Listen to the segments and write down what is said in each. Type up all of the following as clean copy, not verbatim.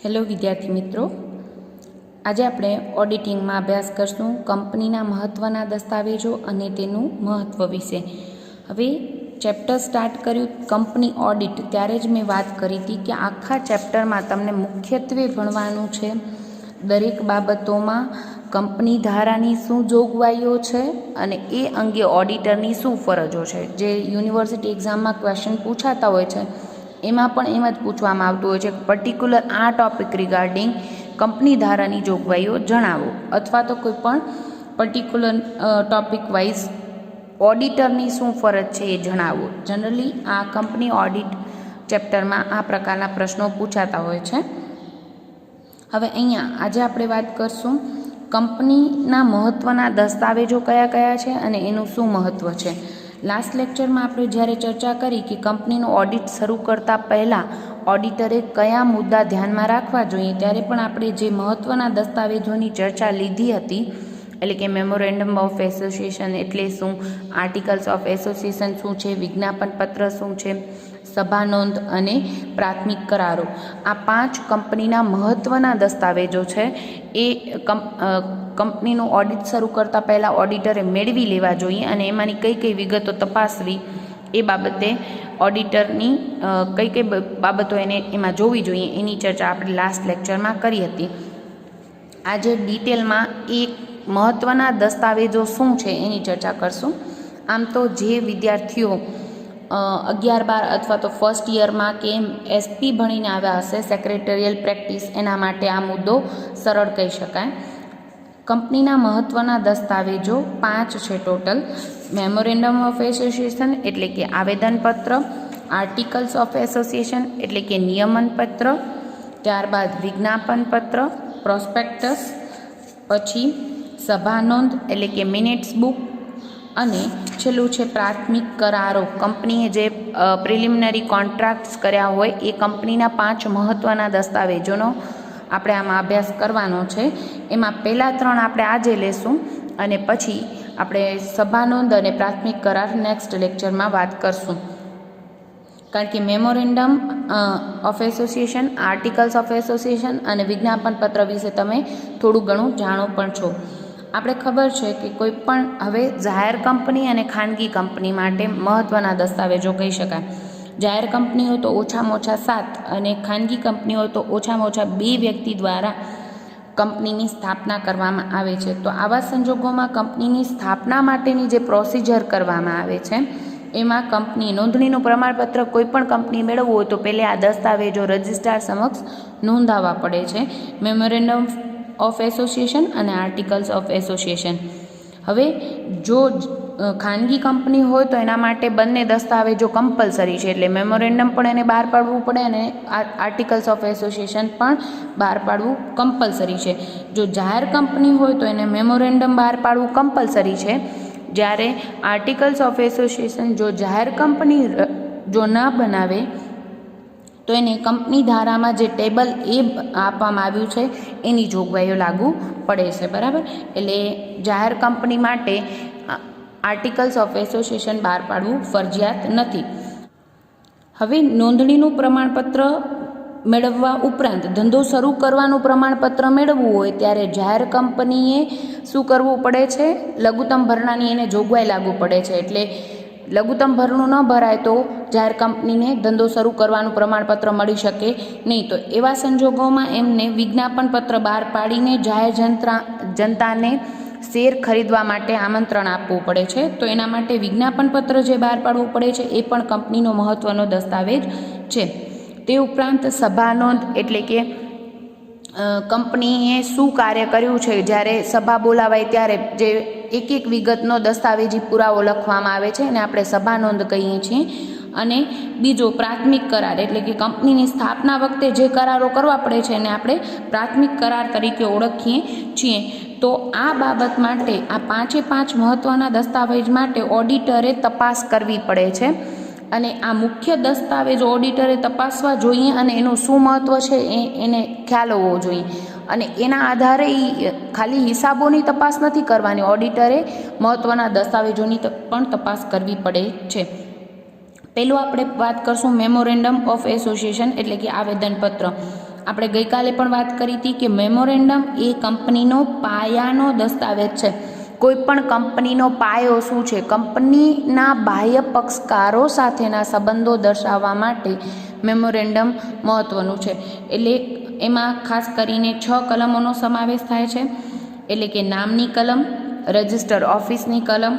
Hello વિદ્યાર્થી મિત્રો, આજે આપણે ઓડિટિંગમાં અભ્યાસ કરશું કંપનીના મહત્ત્વના દસ્તાવેજો અને તેનું મહત્ત્વ વિશે. હવે ચેપ્ટર સ્ટાર્ટ કર્યું કંપની ઓડિટ, ત્યારે જ મેં વાત કરી હતી કે આખા ચેપ્ટરમાં તમને મુખ્યત્વે ભણવાનું છે દરેક બાબતોમાં કંપની ધારાની શું જોગવાઈઓ છે અને એ અંગે ઓડિટરની શું ફરજો છે. જે યુનિવર્સિટી એક્ઝામમાં ક્વેશ્ચન પૂછાતા હોય છે એમાં પણ એમ જ પૂછવામાં આવતું હોય છે પર્ટિક્યુલર આ ટોપિક રિગાર્ડિંગ કંપની ધારાની જોગવાઈઓ જણાવો, અથવા તો કોઈ પણ પર્ટિક્યુલર ટોપિક વાઇઝ ઓડિટરની શું ફરજ છે એ જણાવો. જનરલી આ કંપની ઓડિટ ચેપ્ટરમાં આ પ્રકારના પ્રશ્નો પૂછાતા હોય છે. હવે અહીંયા આજે આપણે વાત કરશું કંપનીના મહત્ત્વના દસ્તાવેજો કયા કયા છે અને એનું શું મહત્ત્વ છે. લાસ્ટ લેક્ચરમાં આપણે જ્યારે ચર્ચા કરી કે કંપનીનું ઓડિટ શરૂ કરતાં પહેલાં ઓડિટરે કયા મુદ્દા ધ્યાનમાં રાખવા જોઈએ, ત્યારે પણ આપણે જે મહત્ત્વના દસ્તાવેજોની ચર્ચા લીધી હતી, એટલે કે મેમોરેન્ડમ ઓફ એસોસિએશન એટલે શું, આર્ટિકલ્સ ઓફ એસોસિએશન શું છે, વિજ્ઞાપન પત્ર શું છે, સભા નોંધ અને પ્રાથમિક કરારો. આ 5 કંપનીના મહત્ત્વના દસ્તાવેજો છે. એ કંપનીનું ઓડિટ શરૂ કરતાં પહેલાં ઓડિટરે મેળવી લેવા જોઈએ અને એમાંની કઈ કઈ વિગતો તપાસવી એ બાબતે ઓડિટરની કઈ કઈ બાબતો એને એમાં જોવી જોઈએ એની ચર્ચા આપણે લાસ્ટ લેક્ચરમાં કરી હતી. આજે ડિટેલમાં એક મહત્ત્વના દસ્તાવેજો શું છે એની ચર્ચા કરશું. આમ તો જે વિદ્યાર્થીઓ 11-12 અથવા તો ફર્સ્ટ યરમાં કે એસપી ભણીને આવ્યા હશે, સેક્રેટરિયલ પ્રેક્ટિસ, એના માટે આ મુદ્દો સરળ કહી શકાય. કંપનીના મહત્ત્વના દસ્તાવેજો 5 છે ટોટલ. મેમોરેન્ડમ ઓફ એસોસિએશન એટલે કે આવેદનપત્ર, આર્ટિકલ્સ ઓફ એસોસિએશન એટલે કે નિયમનપત્ર, ત્યારબાદ વિજ્ઞાપન પત્ર, પ્રોસ્પેક્ટસ, પછી સભા નોંધ એટલે કે મિનિટ્સ બુક, અને છેલ્લું છે પ્રાથમિક કરારો. કંપનીએ જે પ્રિલિમિનરી કોન્ટ્રાક્ટ્સ કર્યા હોય એ કંપનીના 5 મહત્ત્વના દસ્તાવેજોનો આપણે આમાં અભ્યાસ કરવાનો છે. એમાં પહેલાં 3 આપણે આજે લેશું અને પછી આપણે સભા નોંધ અને પ્રાથમિક કરાર નેક્સ્ટ લેક્ચરમાં વાત કરશું. કારણ કે memorandum of association, articles of association અને વિજ્ઞાપન પત્ર વિશે તમે થોડું ઘણું જાણો પણ છો. આપણે ખબર છે કે કોઈ પણ હવે જાહેર કંપની અને ખાનગી કંપની માટે મહત્ત્વના દસ્તાવેજો કહી શકાય. જાહેર કંપની હોય તો ઓછામાં ઓછા 7 અને ખાનગી કંપની હોય તો ઓછામાં ઓછા 2 વ્યક્તિ દ્વારા કંપનીની સ્થાપના કરવામાં આવે છે. તો આવા સંજોગોમાં કંપનીની સ્થાપના માટેની જે પ્રોસિજર કરવામાં આવે છે એમાં કંપની નોંધણીનું પ્રમાણપત્ર કોઈ પણ કંપની મેળવવું હોય તો પહેલે આ દસ્તાવેજો રજિસ્ટ્રાર સમક્ષ નોંધાવવા પડે છે. મેમોરેન્ડમ ઓફ એસોસિએશન અને આર્ટિકલ્સ ઓફ એસોસિએશન. હવે જો ખાનગી કંપની હોય તો એના માટે બંને દસ્તાવેજો કમ્પલસરી છે, એટલે મેમોરેન્ડમ પણ એને બહાર પાડવું પડે અને આર્ટિકલ્સ ઓફ એસોસિએશન પણ બહાર પાડવું કમ્પલસરી છે. જો જાહેર કંપની હોય તો એને મેમોરેન્ડમ બહાર પાડવું કમ્પલસરી છે, જ્યારે આર્ટિકલ્સ ઓફ એસોસિએશન જો જાહેર કંપની જો ન બનાવે તો એને કંપની ધારામાં જે ટેબલ એ આપવામાં આવ્યું છે એની જોગવાઈઓ લાગુ પડે છે. બરાબર, એટલે જાહેર કંપની માટે આર્ટિકલ્સ ઓફ એસોસિએશન બહાર પાડવું ફરજિયાત નથી. હવે નોંધણીનું પ્રમાણપત્ર મેળવવા ઉપરાંત ધંધો શરૂ કરવાનું પ્રમાણપત્ર મેળવવું હોય ત્યારે જાહેર કંપનીએ શું કરવું પડે છે, લઘુત્તમ ભરણાની એને જોગવાઈ લાગુ પડે છે. એટલે લઘુત્તમ ભરણું ન ભરાય તો જાહેર કંપનીને ધંધો શરૂ કરવાનું પ્રમાણપત્ર મળી શકે નહીં. તો એવા સંજોગોમાં એમને વિજ્ઞાપન પત્ર બહાર પાડીને જાહેર જનતાને શેર ખરીદવા માટે આમંત્રણ આપવું પડે છે. તો એના માટે વિજ્ઞાપન પત્ર જે બહાર પાડવું પડે છે એ પણ કંપનીનો મહત્ત્વનો દસ્તાવેજ છે. તે ઉપરાંત સભા નોંધ એટલે કે કંપનીએ શું કાર્ય કર્યું છે, જ્યારે સભા બોલાવાય ત્યારે જે એક વિગતનો દસ્તાવેજી પુરાવો લખવામાં આવે છે અને આપણે સભા નોંધ કહીએ છીએ. અને બીજો પ્રાથમિક કરાર એટલે કે કંપનીની સ્થાપના વખતે જે કરારો કરવા પડે છે એને આપણે પ્રાથમિક કરાર તરીકે ઓળખીએ છીએ. તો આ બાબત માટે આ 5 મહત્ત્વના દસ્તાવેજ માટે ઓડિટરે તપાસ કરવી પડે છે અને આ મુખ્ય દસ્તાવેજ ઓડિટરે તપાસવા જોઈએ અને એનું શું મહત્ત્વ છે એને ખ્યાલ હોવો જોઈએ. અને એના આધારે ખાલી હિસાબોની તપાસ નથી કરવાની, ઓડિટરે મહત્ત્વના દસ્તાવેજોની પણ તપાસ કરવી પડે છે. પહેલું આપણે વાત કરશું મેમોરેન્ડમ ઓફ એસોસિએશન એટલે કે આવેદનપત્ર. આપણે ગઈકાલે પણ વાત કરી હતી કે મેમોરેન્ડમ એ કંપનીનો પાયાનો દસ્તાવેજ છે. કોઈ પણ કંપનીનો પાયો શું છે? કંપનીના બાહ્ય પક્ષકારો સાથેના સંબંધો દર્શાવવા માટે મેમોરેન્ડમ મહત્ત્વનું છે. એટલે એમાં ખાસ કરીને 6 કલમોનો સમાવેશ થાય છે. એટલે કે નામની કલમ, રજિસ્ટર ઓફિસની કલમ,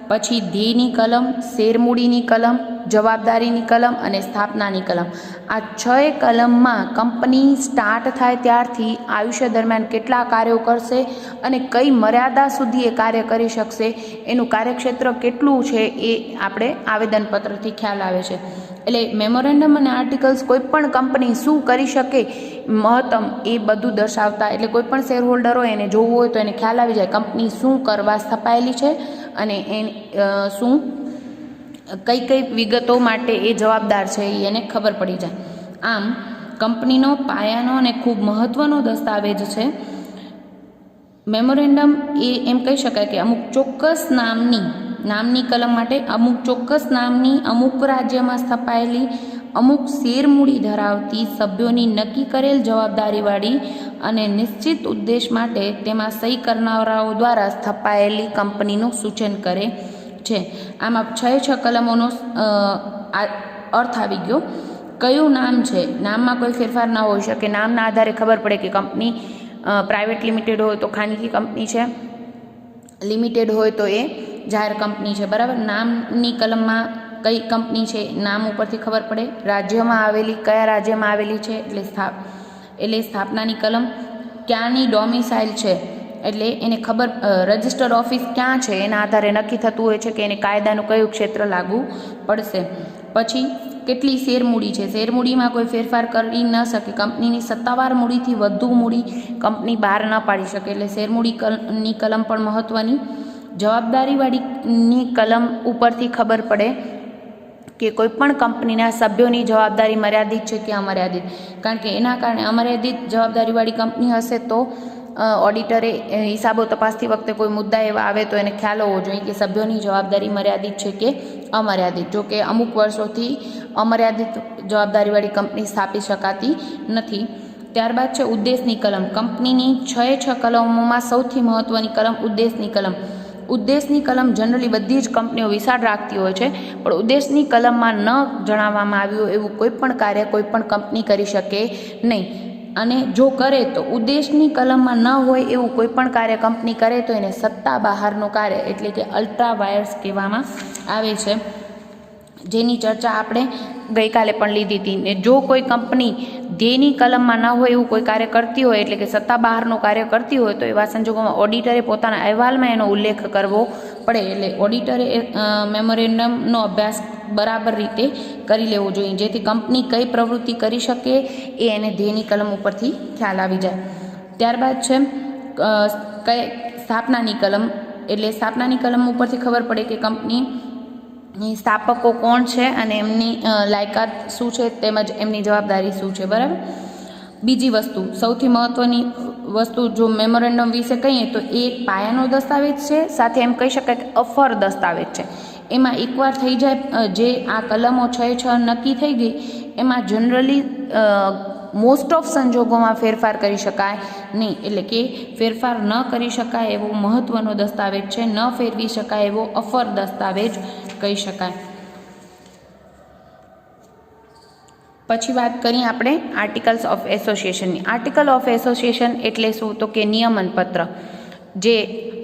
પછી ધ્યેયની કલમ, શેરમૂડીની કલમ, જવાબદારીની કલમ અને સ્થાપનાની કલમ. આ 6 કલમમાં કંપની સ્ટાર્ટ થાય ત્યારથી આયુષ્ય દરમિયાન કેટલા કાર્યો કરશે અને કઈ મર્યાદા સુધી એ કાર્ય કરી શકશે, એનું કાર્યક્ષેત્ર કેટલું છે એ આપણે આવેદનપત્રથી ખ્યાલ આવે છે. એટલે મેમોરેન્ડમ અને આર્ટિકલ્સ કોઈ પણ કંપની શું કરી શકે મહત્તમ એ બધું દર્શાવતા, એટલે કોઈ પણ શેર હોલ્ડર હોય એને જોવું હોય તો એને ખ્યાલ આવી જાય કંપની શું કરવા સ્થપાયેલી છે અને શું કઈ કઈ વિગતો માટે એ જવાબદાર છે એ એને ખબર પડી જાય. આમ કંપનીનો પાયાનો અને ખૂબ મહત્ત્વનો દસ્તાવેજ છે મેમોરેન્ડમ. એ એમ કહી શકાય કે અમુક ચોક્કસ નામની કલમ માટે અમુક ચોક્કસ નામની અમુક રાજ્યમાં સ્થપાયેલી અમુક શેરમૂડી ધરાવતી સભ્યોની નક્કી કરેલ જવાબદારીવાળી અને નિશ્ચિત ઉદ્દેશ માટે તેમાં સહી કરનારાઓ દ્વારા સ્થપાયેલી કંપનીનું સૂચન કરે છે. આમાં 6 કલમોનો અર્થ આવી ગયો. કયું નામ છે? નામમાં કોઈ ફેરફાર ન હોઈ શકે. નામના આધારે ખબર પડે કે કંપની પ્રાઇવેટ લિમિટેડ હોય તો ખાનગી કંપની છે, લિમિટેડ હોય તો એ જાહેર કંપની છે. બરાબર. નામની કલમમાં કઈ કંપની છે નામ ઉપરથી ખબર પડે. રાજ્યમાં આવેલી, કયા રાજ્યમાં આવેલી છે એટલે સ્થાપનાની કલમ. ક્યાંની ડોમિસાઇલ છે એટલે એને ખબર, રજિસ્ટર ઓફિસ ક્યાં છે એના આધારે નક્કી થતું હોય છે કે એને કાયદાનું કયું ક્ષેત્ર લાગુ પડશે. પછી કેટલી શેરમૂડી છે? શેરમૂડીમાં કોઈ ફેરફાર કરી ન શકે. કંપનીની સત્તાવાર મૂડીથી વધુ મૂડી કંપની બહાર ન પાડી શકે, એટલે શેરમૂડીની કલમ પણ મહત્ત્વની. જવાબદારીવાળીની કલમ ઉપરથી ખબર પડે કે કોઈ પણ કંપનીના સભ્યોની જવાબદારી મર્યાદિત છે કે અમર્યાદિત. કારણ કે એના કારણે અમર્યાદિત જવાબદારીવાળી કંપની હશે તો ઓડિટરે હિસાબો તપાસતી વખતે કોઈ મુદ્દા એવા આવે તો એને ખ્યાલ હોવો જોઈએ કે સભ્યોની જવાબદારી મર્યાદિત છે કે અમર્યાદિત. જો કે અમુક વર્ષોથી અમર્યાદિત જવાબદારીવાળી કંપની સ્થાપી શકાતી નથી. ત્યારબાદ છે ઉદ્દેશની કલમ. કંપનીની 6 કલમોમાં સૌથી મહત્ત્વની કલમ ઉદ્દેશની કલમ. ઉદ્દેશની કલમ જનરલી બધી જ કંપનીઓ વિશાળ રાખતી હોય છે, પણ ઉદ્દેશની કલમમાં ન જણાવવામાં આવ્યું એવું કોઈ પણ કાર્ય કોઈ પણ કંપની કરી શકે નહીં. અને જો કરે તો ઉદ્દેશની કલમમાં ન હોય એવું કોઈ પણ કાર્ય કંપની કરે તો એને સત્તા બહારનું કાર્ય એટલે કે અલ્ટ્રા વાયર્સ કહેવામાં આવે છે, જેની ચર્ચા આપણે ગઈકાલે પણ લીધી હતી. ને જો કોઈ કંપની ધ્યેયની કલમમાં ન હોય એવું કોઈ કાર્ય કરતી હોય એટલે કે સત્તા બહારનું કાર્ય કરતી હોય તો એવા સંજોગોમાં ઓડિટરે પોતાના અહેવાલમાં એનો ઉલ્લેખ કરવો પડે. એટલે ઓડિટરે મેમોરેન્ડમનો અભ્યાસ બરાબર રીતે કરી લેવો જોઈએ, જેથી કંપની કઈ પ્રવૃત્તિ કરી શકે એ એને ધ્યેયની કલમ ઉપરથી ખ્યાલ આવી જાય. ત્યારબાદ છે સ્થાપનાની કલમ. એટલે સ્થાપનાની કલમ ઉપરથી ખબર પડે કે કંપની સ્થાપકો કોણ છે અને એમની લાયકાત શું છે તેમજ એમની જવાબદારી શું છે. બરાબર. બીજી વસ્તુ, સૌથી મહત્ત્વની વસ્તુ જો મેમોરેન્ડમ વિશે કહીએ તો એ એક પાયાનો દસ્તાવેજ છે, સાથે એમ કહી શકાય કે અફર દસ્તાવેજ છે. એમાં એકવાર થઈ જાય જે આ કલમો 6 નક્કી થઈ ગઈ, એમાં જનરલી મોસ્ટ ઓફ સંજોગોમાં ફેરફાર કરી શકાય નહીં. એટલે કે ફેરફાર ન કરી શકાય એવો મહત્ત્વનો દસ્તાવેજ છે, ન ફેરવી શકાય એવો અફર દસ્તાવેજ કહી શકાય. પછી વાત કરીએ આપણે આર્ટિકલ્સ ઓફ એસોસિએશનની. આર્ટિકલ ઓફ એસોસિએશન એટલે શું? તો કે નિયમનપત્ર. જે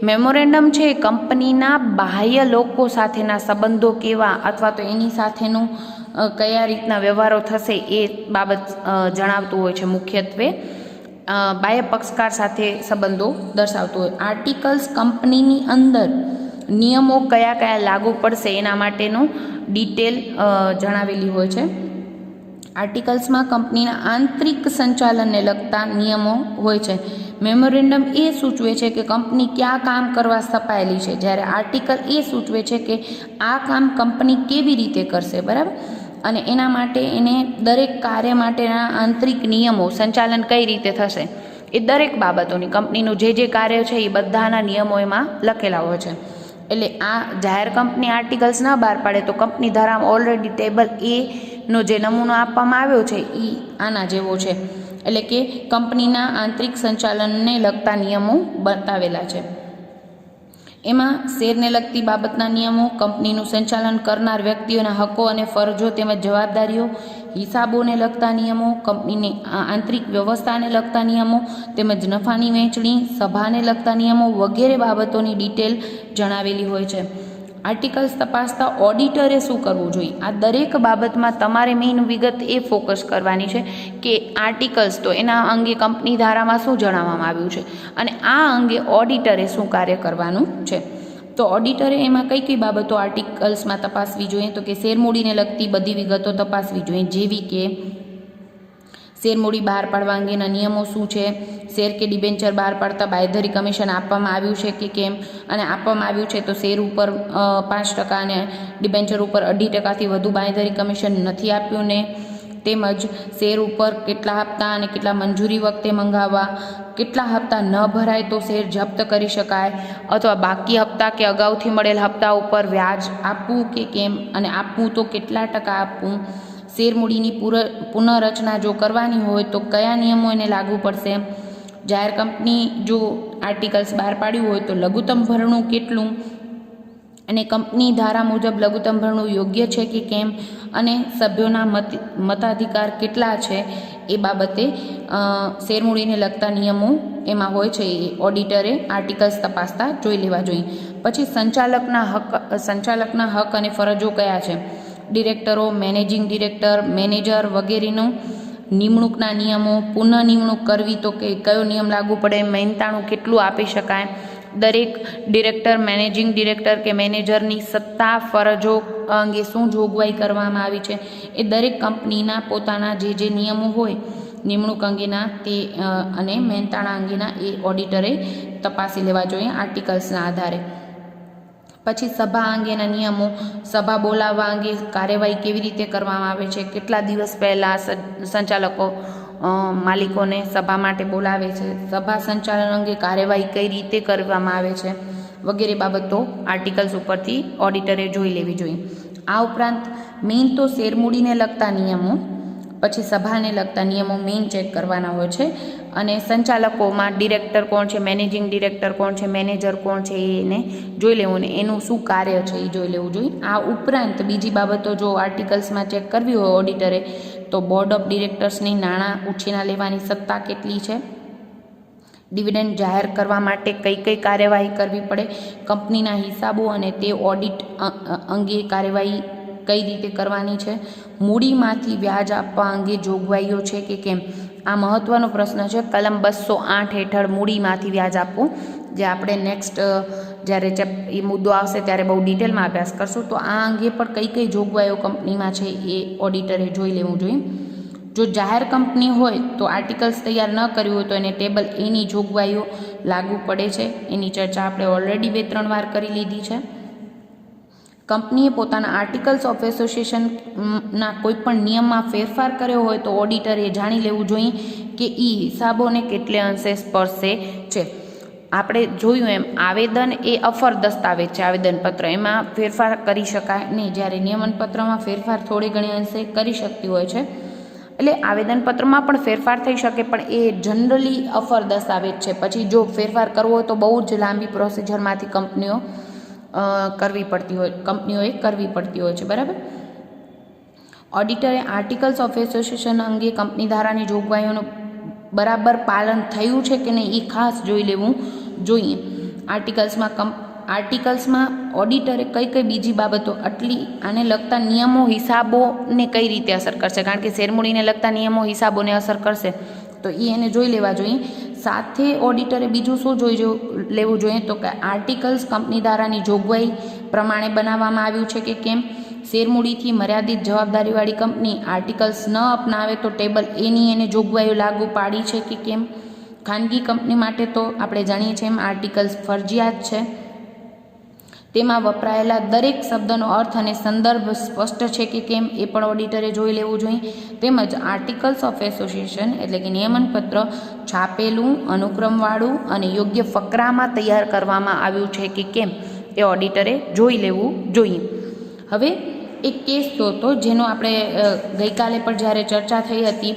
મેમોરેન્ડમ છે એ કંપનીના બાહ્ય લોકો સાથેના સંબંધો કેવા અથવા તો એની સાથેનું કયા રીતના વ્યવહારો થશે એ બાબત જણાવતું હોય છે. મુખ્યત્વે બાહ્ય પક્ષકાર સાથે સંબંધો દર્શાવતું હોય. આર્ટિકલ્સ કંપનીની અંદર નિયમો કયા કયા લાગુ પડશે એના માટેનું ડિટેલ જણાવેલી હોય છે. આર્ટિકલ્સમાં કંપનીના આંતરિક સંચાલનને લગતા નિયમો હોય છે. મેમોરેન્ડમ એ સૂચવે છે કે કંપની ક્યાં કામ કરવા સ્થપાયેલી છે, જ્યારે આર્ટિકલ એ સૂચવે છે કે આ કામ કંપની કેવી રીતે કરશે. બરાબર. અને એના માટે એને દરેક કાર્ય માટેના આંતરિક નિયમો, સંચાલન કઈ રીતે થશે એ દરેક બાબતોની કંપનીનું જે કાર્ય છે એ બધાના નિયમો એમાં લખેલા હોય છે. એટલે આ જાહેર કંપની આર્ટિકલ્સ ન બહાર પાડે તો કંપની ધારામાં ઓલરેડી ટેબલ એ નો જે નમૂનો આપવામાં આવ્યો છે એ આના જેવો છે. એટલે કે કંપનીના આંતરિક સંચાલનને લગતા નિયમો બતાવેલા છે. એમાં શેરને લગતી બાબતના નિયમો, કંપનીનું સંચાલન કરનાર વ્યક્તિઓના હકો અને ફરજો તેમજ જવાબદારીઓ, હિસાબોને લગતા નિયમો, કંપનીની આંતરિક વ્યવસ્થાને લગતા નિયમો તેમજ નફાની વહેંચણી, સભાને લગતા નિયમો વગેરે બાબતોની ડિટેલ જણાવેલી હોય છે. આર્ટિકલ્સ તપાસતા ઓડિટરે શું કરવું જોઈએ? આ દરેક બાબતમાં તમારે મેઇન વિગત એ ફોકસ કરવાની છે કે આર્ટિકલ્સ તો એના અંગે કંપની ધારામાં શું જણાવવામાં આવ્યું છે અને આ અંગે ઓડિટરે શું કાર્ય કરવાનું છે. તો ઓડિટરે એમાં કઈ કઈ બાબતો આર્ટિકલ્સમાં તપાસવી જોઈએ? તો કે શેરમૂડીને લગતી બધી વિગતો તપાસવી જોઈએ, જેવી કે શેરમૂડી બહાર પાડવા અંગેના નિયમો શું છે, શેર કે ડિબેન્ચર બહાર પાડતા બાંયધરી કમિશન આપવામાં આવ્યું છે કે કેમ, અને આપવામાં આવ્યું છે તો શેર ઉપર 5% અને ડિબેન્ચર ઉપર 2.5%થી વધુ બાંયધરી કમિશન નથી આપ્યું ને, તેમજ શેર ઉપર કેટલા હપ્તા અને કેટલા મંજૂરી વખતે મંગાવવા, કેટલા હપ્તા ન ભરાય તો શેર જપ્ત કરી શકાય, અથવા બાકી હપ્તા કે અગાઉથી મળેલ હપ્તા ઉપર વ્યાજ આપવું કે કેમ, અને આપવું તો કેટલા ટકા આપવું, શેરમૂડીની પુનઃરચના જો કરવાની હોય તો કયા નિયમો એને લાગુ પડશે, જાહેર કંપની જો આર્ટિકલ્સ બહાર પાડ્યું હોય તો લઘુત્તમ ભરણું કેટલું, અને કંપની ધારા મુજબ લઘુત્તમ ભરણું યોગ્ય છે કે કેમ, અને સભ્યોના મતાધિકાર કેટલા છે, એ બાબતે શેરમૂડીને લગતા નિયમો એમાં હોય છે. એ ઓડિટરે આર્ટિકલ્સ તપાસતા જોઈ લેવા જોઈએ. પછી સંચાલકના હક અને ફરજો કયા છે? ડિરેક્ટરો, મેનેજિંગ ડિરેક્ટર, મેનેજર વગેરેનું નિમણૂકના નિયમો, પુનઃ નિમણૂક કરવી તો કે કયો નિયમ લાગુ પડે, મહેનતાણું કેટલું આપી શકાય, દરેક ડિરેક્ટર, મેનેજિંગ ડિરેક્ટર કે મેનેજરની સત્તા ફરજો અંગે શું જોગવાઈ કરવામાં આવી છે, એ દરેક કંપનીના પોતાના જે નિયમો હોય નિમણૂક અંગેના તે અને મહેનતાણા અંગેના એ ઓડિટરે તપાસી લેવા જોઈએ આર્ટિકલ્સના આધારે. પછી સભા અંગેના નિયમો, સભા બોલાવવા અંગે કાર્યવાહી કેવી રીતે કરવામાં આવે છે, કેટલા દિવસ પહેલાં સંચાલકો માલિકોને સભા માટે બોલાવે છે, સભા સંચાલન અંગે કાર્યવાહી કઈ રીતે કરવામાં આવે છે વગેરે બાબતો આર્ટિકલ્સ ઉપરથી ઓડિટરે જોઈ લેવી જોઈએ. આ ઉપરાંત મેઇન તો શેરમૂડીને લગતા નિયમો, પછી સભાને લગતા નિયમો મેઇન ચેક કરવાના હોય છે, અને સંચાલકોમાં ડિરેક્ટર કોણ છે, મેનેજિંગ ડિરેક્ટર કોણ છે, મેનેજર કોણ છે એને જોઈ લેવું ને એનું શું કાર્ય છે એ જોઈ લેવું જોઈએ. આ ઉપરાંત બીજી બાબતો જો આર્ટિકલ્સમાં ચેક કરવી હોય ઓડિટરે તો બોર્ડ ઓફ ડિરેક્ટર્સની નાણાં ઉછીના લેવાની સત્તા કેટલી છે, ડિવિડન્ડ જાહેર કરવા માટે કઈ કઈ કાર્યવાહી કરવી પડે, કંપનીના હિસાબો અને તે ઓડિટ અંગે કાર્યવાહી કઈ રીતે કરવાની છે, મૂડીમાંથી વ્યાજ આપવા અંગે જોગવાઈઓ છે કે કેમ. આ મહત્ત્વનો પ્રશ્ન છે. કલમ 208 હેઠળ મૂડીમાંથી વ્યાજ આપવું, જે આપણે નેક્સ્ટ જ્યારે એ મુદ્દો આવશે ત્યારે બહુ ડિટેલમાં અભ્યાસ કરશું. તો આ અંગે પણ કઈ કઈ જોગવાઈઓ કંપનીમાં છે એ ઓડિટરે જોઈ લેવું જોઈએ. જો જાહેર કંપની હોય તો આર્ટિકલ્સ તૈયાર ન કર્યું હોય તો એને ટેબલ એની જોગવાઈઓ લાગુ પડે છે. એની ચર્ચા આપણે ઓલરેડી 2-3 વાર કરી લીધી છે. કંપનીએ પોતાના આર્ટિકલ્સ ઓફ એસોસિએશનના કોઈપણ નિયમમાં ફેરફાર કર્યો હોય તો ઓડિટરે જાણી લેવું જોઈએ કે એ હિસાબોને કેટલે અંશે સ્પર્શે છે. આપણે જોયું એમ આવેદન એ અફર દસ્તાવેજ છે, આવેદનપત્ર, એમાં ફેરફાર કરી શકાય નહીં, જ્યારે નિયમનપત્રમાં ફેરફાર થોડી ઘણી અંશે કરી શકતી હોય છે. એટલે આવેદનપત્રમાં પણ ફેરફાર થઈ શકે, પણ એ જનરલી અફર દસ્તાવેજ છે. પછી જો ફેરફાર કરવો હોય તો બહુ જ લાંબી પ્રોસિજરમાંથી કંપનીઓએ કરવી પડતી હોય છે. બરાબર. ઓડિટરે આર્ટિકલ્સ ઓફ એસોસિએશન અંગે કંપની ધારાની જોગવાઈઓનું બરાબર પાલન થયું છે કે નહીં એ ખાસ જોઈ લેવું જોઈએ. આર્ટિકલ્સમાં ઓડિટરે કઈ કઈ બીજી બાબતો આને લગતા નિયમો હિસાબોને કઈ રીતે અસર કરશે, કારણ કે શેરમૂડીને લગતા નિયમો હિસાબોને અસર કરશે તો એને જોઈ લેવા જોઈએ. સાથે ઓડિટરે બીજું શું જોઈ લેવું જોઈએ તો કે આર્ટિકલ્સ કંપની ધારાની જોગવાઈ પ્રમાણે બનાવવામાં આવ્યું છે કે કેમ. શેરમૂડીથી મર્યાદિત જવાબદારીવાળી કંપની આર્ટિકલ્સ ન અપનાવે તો ટેબલ એની એને જોગવાઈઓ લાગુ પાડી છે કે કેમ. ખાનગી કંપની માટે તો આપણે જાણીએ છીએ એમ આર્ટિકલ્સ ફરજિયાત છે. તેમાં વપરાયેલા દરેક શબ્દનો અર્થ અને સંદર્ભ સ્પષ્ટ છે કે કેમ એ પણ ઓડિટરે જોઈ લેવું જોઈએ. તેમજ આર્ટિકલ્સ ઓફ એસોસિએશન એટલે કે નિયમનપત્ર છાપેલું, અનુક્રમવાળું અને યોગ્ય ફકરામાં તૈયાર કરવામાં આવ્યું છે કે કેમ એ ઓડિટરે જોઈ લેવું જોઈએ. હવે એક કેસ હતો જેનો આપણે ગઈકાલે પણ જ્યારે ચર્ચા થઈ હતી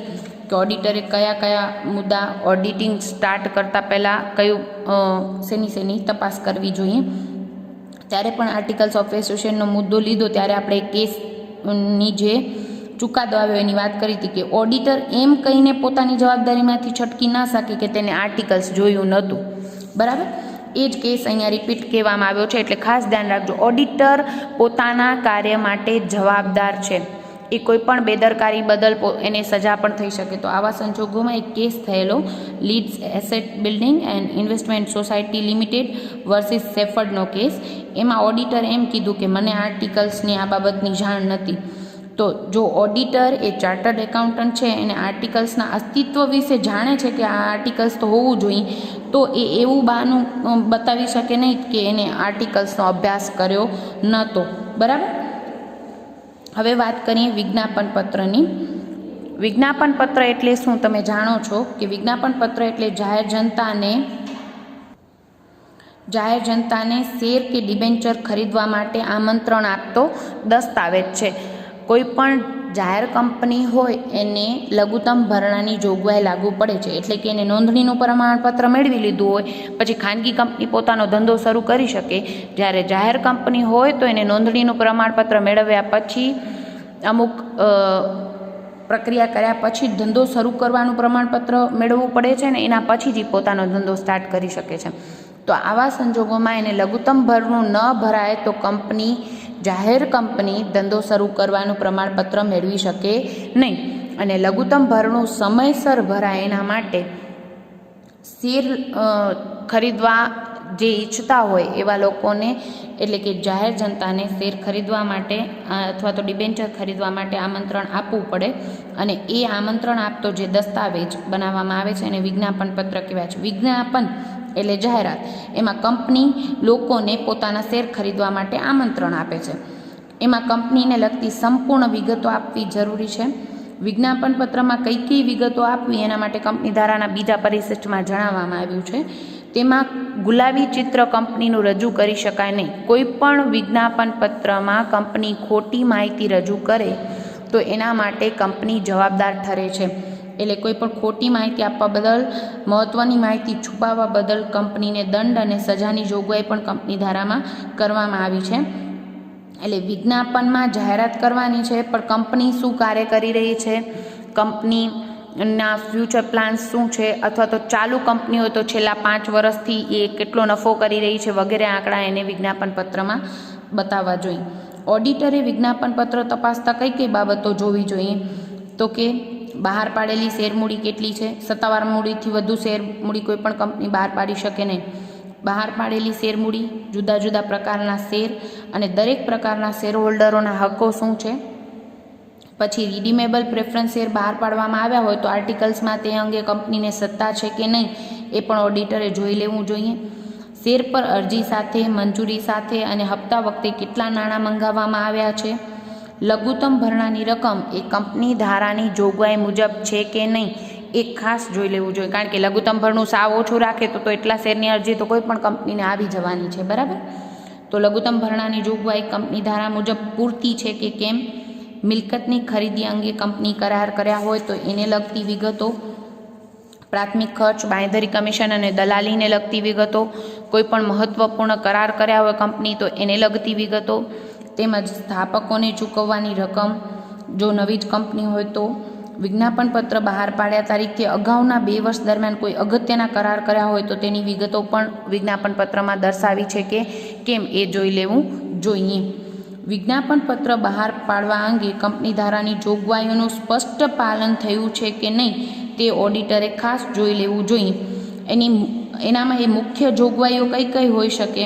કે ઓડિટરે કયા કયા મુદ્દા ઓડિટિંગ સ્ટાર્ટ કરતાં પહેલાં શેની તપાસ કરવી જોઈએ. ત્યારે પણ આર્ટિકલ્સ ઓફ એસોસિએશનનો મુદ્દો લીધો ત્યારે આપણે કેસની જે ચુકાદો આવ્યો એની વાત કરી હતી કે ઓડિટર એમ કહીને પોતાની જવાબદારીમાંથી છટકી ના શકે કે તેને આર્ટિકલ્સ જોયું નહોતું. બરાબર, એ જ કેસ અહીંયા રિપીટ કહેવામાં આવ્યો છે, એટલે ખાસ ધ્યાન રાખજો. ઓડિટર પોતાના કાર્ય માટે જવાબદાર છે. એ કોઈ પણ બેદરકારી બદલ એને સજા પણ થઈ શકે. તો આવા સંજોગોમાં એક કેસ થયેલો Leeds asset building and investment society limited versus સેફર્ડનો કેસ. એમાં ઓડિટર એમ કીધું કે મને આર્ટિકલ્સની આ બાબતની જાણ નથી. તો જો ઓડિટર એ ચાર્ટર્ડ એકાઉન્ટન્ટ છે, એને આર્ટિકલ્સના અસ્તિત્વ વિશે જાણે છે કે આ આર્ટિકલ્સ તો હોવું જોઈએ, તો એ એવું બહાનું બતાવી શકે નહીં કે એને આર્ટિકલ્સનો અભ્યાસ કર્યો નહોતો. બરાબર, હવે વાત કરીએ વિજ્ઞાપન પત્રની. વિજ્ઞાપન પત્ર એટલે શું તમે જાણો છો કે વિજ્ઞાપન પત્ર એટલે જાહેર જનતાને શેર કે ડિબેન્ચર ખરીદવા માટે આમંત્રણ આપતો દસ્તાવેજ છે. કોઈ પણ જાહેર કંપની હોય એને લઘુત્તમ ભરણાની જોગવાઈ લાગુ પડે છે, એટલે કે એને નોંધણીનું પ્રમાણપત્ર મેળવી લીધું હોય પછી ખાનગી કંપની પોતાનો ધંધો શરૂ કરી શકે. જ્યારે જાહેર કંપની હોય તો એને નોંધણીનું પ્રમાણપત્ર મેળવ્યા પછી અમુક પ્રક્રિયા કર્યા પછી ધંધો શરૂ કરવાનું પ્રમાણપત્ર મેળવવું પડે છે ને એના પછી જ પોતાનો ધંધો સ્ટાર્ટ કરી શકે છે. તો આવા સંજોગોમાં એને લઘુત્તમ ભરણું ન ભરાય તો જાહેર કંપની ધંધો શરૂ કરવાનું પ્રમાણપત્ર મેળવી શકે નહીં. અને લઘુત્તમ ભરણું સમયસર ભરાય એના માટે શેર ખરીદવા જે ઈચ્છતા હોય એવા લોકોને, એટલે કે જાહેર જનતાને શેર ખરીદવા માટે અથવા તો ડિબેન્ચર ખરીદવા માટે આમંત્રણ આપવું પડે. અને એ આમંત્રણ આપતો જે દસ્તાવેજ બનાવવામાં આવે છે એને વિજ્ઞાપન પત્ર કહેવાય છે. વિજ્ઞાપન એટલે જાહેરાત. એમાં કંપની લોકોને પોતાના શેર ખરીદવા માટે આમંત્રણ આપે છે. એમાં કંપનીને લગતી સંપૂર્ણ વિગતો આપવી જરૂરી છે. વિજ્ઞાપન પત્રમાં કઈ વિગતો આપવી એના માટે કંપની ધારાના બીજા પરિશિષ્ટમાં જણાવવામાં આવ્યું છે. તેમાં ગુલાબી ચિત્ર કંપનીનું રજૂ કરી શકાય નહીં. કોઈ પણ વિજ્ઞાપન પત્રમાં કંપની ખોટી માહિતી રજૂ કરે તો એના માટે કંપની જવાબદાર ઠરે છે. એટલે કોઈ પણ ખોટી માહિતી આપવા બદલ, મહત્ત્વની માહિતી છુપાવવા બદલ કંપનીને દંડ અને સજાની જોગવાઈ પણ કંપની ધારામાં કરવામાં આવી છે. એટલે વિજ્ઞાપનમાં જાહેરાત કરવાની છે, પણ કંપની શું કાર્ય કરી રહી છે, કંપનીના ફ્યુચર પ્લાન્સ શું છે, અથવા તો ચાલુ કંપની હોય તો છેલ્લા 5 વર્ષથી એ કેટલો નફો કરી રહી છે વગેરે આંકડા એને વિજ્ઞાપન પત્રમાં બતાવવા જોઈએ. ઓડિટરે વિજ્ઞાપન પત્ર તપાસતા કઈ બાબતો જોવી જોઈએ તો કે બહાર પાડેલી શેરમૂડી કેટલી છે. સત્તાવાર મૂડીથી વધુ શેરમૂડી કોઈ પણ કંપની બહાર પાડી શકે નહીં. બહાર પાડેલી શેરમૂડી, જુદા જુદા પ્રકારના શેર અને દરેક પ્રકારના શેર હોલ્ડરોના હકો શું છે. પછી રિડીમેબલ પ્રેફરન્સ શેર બહાર પાડવામાં આવ્યા હોય તો આર્ટિકલ્સમાં તે અંગે કંપનીને સત્તા છે કે નહીં એ પણ ઓડિટરે જોઈ લેવું જોઈએ. શેર પર અરજી સાથે, મંજૂરી સાથે અને હપ્તા વખતે કેટલા નાણાં મંગાવવામાં આવ્યા છે. લઘુત્તમ ભરણાની રકમ એ કંપની ધારાની જોગવાઈ મુજબ છે કે નહીં એ ખાસ જોઈ લેવું જોઈએ. કારણ કે લઘુત્તમ ભરણું સાવ ઓછું રાખે તો એટલા શેરની અરજી તો કોઈ પણ કંપનીને આવી જવાની છે. બરાબર, તો લઘુત્તમ ભરણાની જોગવાઈ કંપની ધારા મુજબ પૂરતી છે કે કેમ. મિલકતની ખરીદી અંગે કંપની કરાર કર્યા હોય તો એને લગતી વિગતો. પ્રાથમિક ખર્ચ, બાંયધરી કમિશન અને દલાલીને લગતી વિગતો. કોઈ પણ મહત્વપૂર્ણ કરાર કર્યા હોય કંપની તો એને લગતી વિગતો. તેમજ સ્થાપકોને ચૂકવવાની રકમ, જો નવી જ કંપની હોય તો. વિજ્ઞાપન પત્ર બહાર પાડ્યા તારીખથી અગાઉના 2 વર્ષ દરમિયાન કોઈ અગત્યના કરાર કર્યા હોય તો તેની વિગતો પણ વિજ્ઞાપન પત્રમાં દર્શાવી છે કે કેમ એ જોઈ લેવું જોઈએ. વિજ્ઞાપન પત્ર બહાર પાડવા અંગે કંપની ધારાની જોગવાઈઓનું સ્પષ્ટ પાલન થયું છે કે નહીં તે ઓડિટરે ખાસ જોઈ લેવું જોઈએ. એનામાં એ મુખ્ય જોગવાઈઓ કઈ હોઈ શકે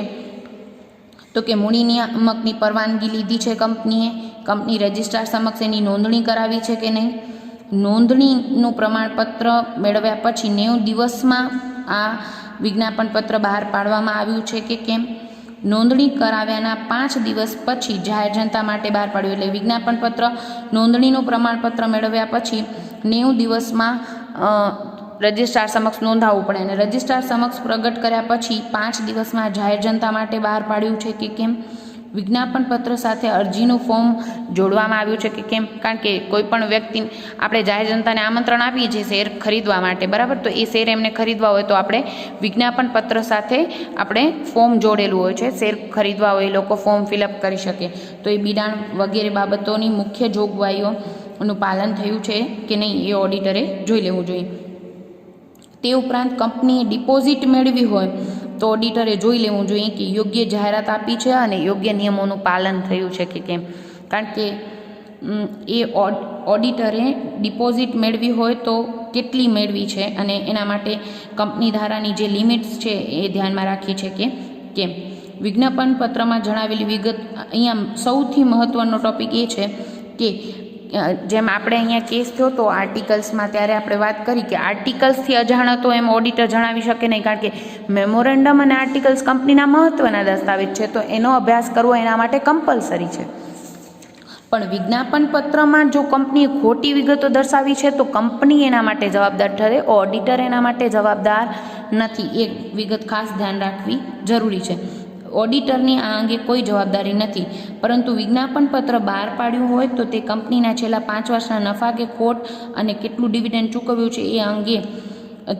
તો કે મૂડી નિયામકની પરવાનગી લીધી છે કંપનીએ, કંપની રજિસ્ટ્રાર સમક્ષ એની નોંધણી કરાવી છે કે નહીં, નોંધણીનું પ્રમાણપત્ર મેળવ્યા પછી 90 દિવસમાં આ વિજ્ઞાપન પત્ર બહાર પાડવામાં આવ્યું છે કે કેમ, નોંધણી કરાવ્યાના 5 દિવસ પછી જાહેર જનતા માટે બહાર પાડ્યું. એટલે વિજ્ઞાપન પત્ર નોંધણીનું પ્રમાણપત્ર મેળવ્યા પછી 90 દિવસમાં રજિસ્ટ્રાર સમક્ષ નોંધાવવું પડે અને રજિસ્ટ્રાર સમક્ષ પ્રગટ કર્યા પછી 5 દિવસમાં જાહેર જનતા માટે બહાર પાડ્યું છે કે કેમ. વિજ્ઞાપન પત્ર સાથે અરજીનું ફોર્મ જોડવામાં આવ્યું છે કે કેમ? કારણ કે કોઈ પણ વ્યક્તિ આપણે જાહેર જનતાને આમંત્રણ આપીએ છીએ શેર ખરીદવા માટે, બરાબર? તો એ શેર એમને ખરીદવા હોય તો આપણે વિજ્ઞાપન પત્ર સાથે આપણે ફોર્મ જોડેલું હોય છે. શેર ખરીદવા હોય એ લોકો ફોર્મ ફિલઅપ કરી શકે. તો એ બિડાણ વગેરે બાબતોની મુખ્ય જોગવાઈઓનું પાલન થયું છે કે નહીં એ ઓડિટરે જોઈ લેવું જોઈએ. તે ઉપરાંત કંપનીએ ડિપોઝિટ મેળવી હોય તો ઓડિટરે જોઈ લેવું જોઈએ કે યોગ્ય જાહેરાત આપી છે અને યોગ્ય નિયમોનું પાલન થયું છે કે કેમ. કારણ કે એ ઓડિટરે ડિપોઝિટ મેળવી હોય તો કેટલી મેળવી છે અને એના માટે કંપની ધારાની જે લિમિટ્સ છે એ ધ્યાનમાં રાખી છે કે કેમ. વિજ્ઞાપન પત્રમાં જણાવેલી વિગત, અહીંયા સૌથી મહત્ત્વનો ટૉપિક એ છે કે જેમ આપણે અહીંયા કેસ થયો તો આર્ટિકલ્સમાં, ત્યારે આપણે વાત કરી કે આર્ટિકલ્સથી અજાણ હતો એમ ઓડિટર જણાવી શકે નહીં, કારણ કે મેમોરેન્ડમ અને આર્ટિકલ્સ કંપનીના મહત્ત્વના દસ્તાવેજ છે, તો એનો અભ્યાસ કરવો એના માટે કમ્પલસરી છે. પણ વિજ્ઞાપન પત્રમાં જો કંપનીએ ખોટી વિગતો દર્શાવી છે તો કંપની એના માટે જવાબદાર ઠરે, ઓડિટર એના માટે જવાબદાર નથી. એ વિગત ખાસ ધ્યાન રાખવી જરૂરી છે. ઓડિટરની આ અંગે કોઈ જવાબદારી નથી, પરંતુ વિજ્ઞાપન પત્ર બહાર પાડ્યું હોય તો તે કંપનીના છેલ્લા 5 વર્ષના નફા કે ખોટ અને કેટલું ડિવિડન્ડ ચૂકવ્યું છે એ અંગે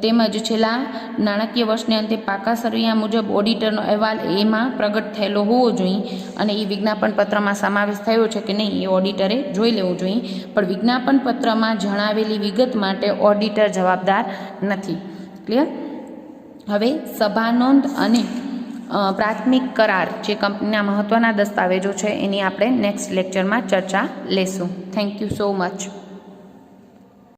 તેમજ છેલ્લા નાણાકીય વર્ષને અંતે પાકા સરવૈયા મુજબ ઓડિટરનો અહેવાલ એમાં પ્રગટ થયેલો હોવો જોઈએ અને એ વિજ્ઞાપન પત્રમાં સમાવેશ થયો છે કે નહીં એ ઓડિટરે જોઈ લેવું જોઈએ. પણ વિજ્ઞાપન પત્રમાં જણાવેલી વિગત માટે ઓડિટર જવાબદાર નથી. ક્લિયર? હવે સભા નોંધ અને પ્રાથમિક કરાર જે કંપનીના મહત્ત્વના દસ્તાવેજો છે એની આપણે નેક્સ્ટ લેક્ચરમાં ચર્ચા લેશું. Thank you so much.